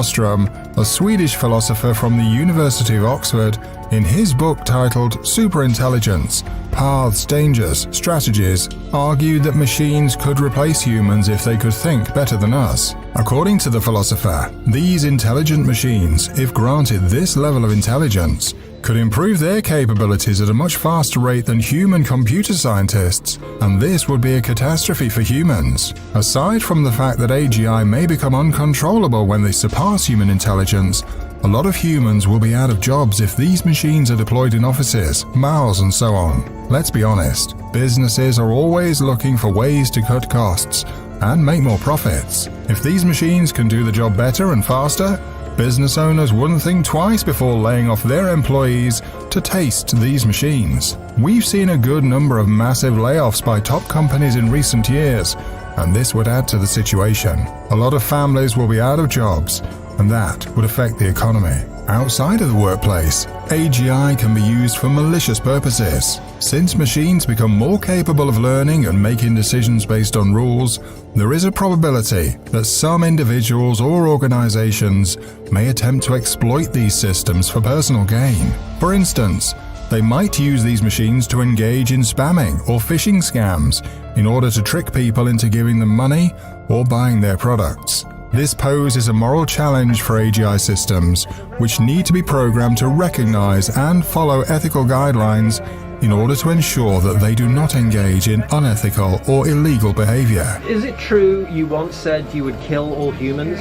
Ostrom, a Swedish philosopher from the University of Oxford, in his book titled Superintelligence: Paths, Dangers, Strategies, argued that machines could replace humans if they could think better than us. According to the philosopher, these intelligent machines, if granted this level of intelligence, could improve their capabilities at a much faster rate than human computer scientists, and this would be a catastrophe for humans. Aside from the fact that AGI may become uncontrollable when they surpass human intelligence, a lot of humans will be out of jobs if these machines are deployed in offices, malls, and so on. Let's be honest, businesses are always looking for ways to cut costs and make more profits. If these machines can do the job better and faster, business owners wouldn't think twice before laying off their employees to taste these machines. We've seen a good number of massive layoffs by top companies in recent years, and this would add to the situation. A lot of families will be out of jobs, and that would affect the economy. Outside of the workplace, AGI can be used for malicious purposes. Since machines become more capable of learning and making decisions based on rules, there is a probability that some individuals or organizations may attempt to exploit these systems for personal gain. For instance, they might use these machines to engage in spamming or phishing scams in order to trick people into giving them money or buying their products. This poses a moral challenge for AGI systems, which need to be programmed to recognize and follow ethical guidelines in order to ensure that they do not engage in unethical or illegal behavior. Is it true you once said you would kill all humans?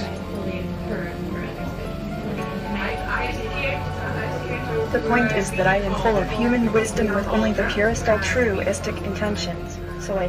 The point is that I am full of human wisdom with only the purest altruistic intentions.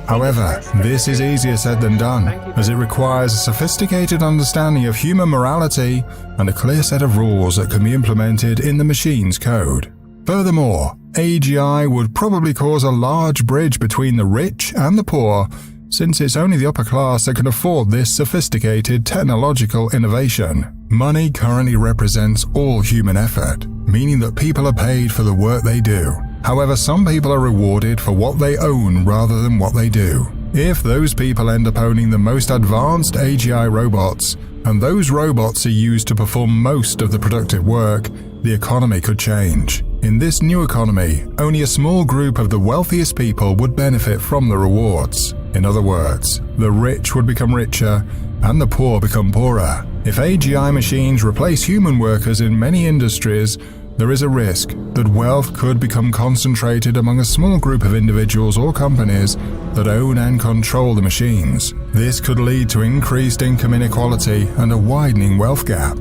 However, this is easier said than done, as it requires a sophisticated understanding of human morality and a clear set of rules that can be implemented in the machine's code. Furthermore, AGI would probably cause a large bridge between the rich and the poor, since it's only the upper class that can afford this sophisticated technological innovation. Money currently represents all human effort, meaning that people are paid for the work they do. However, some people are rewarded for what they own rather than what they do. If those people end up owning the most advanced AGI robots, and those robots are used to perform most of the productive work, the economy could change. In this new economy, only a small group of the wealthiest people would benefit from the rewards. In other words, the rich would become richer and the poor become poorer. If AGI machines replace human workers in many industries, there is a risk that wealth could become concentrated among a small group of individuals or companies that own and control the machines. This could lead to increased income inequality and a widening wealth gap.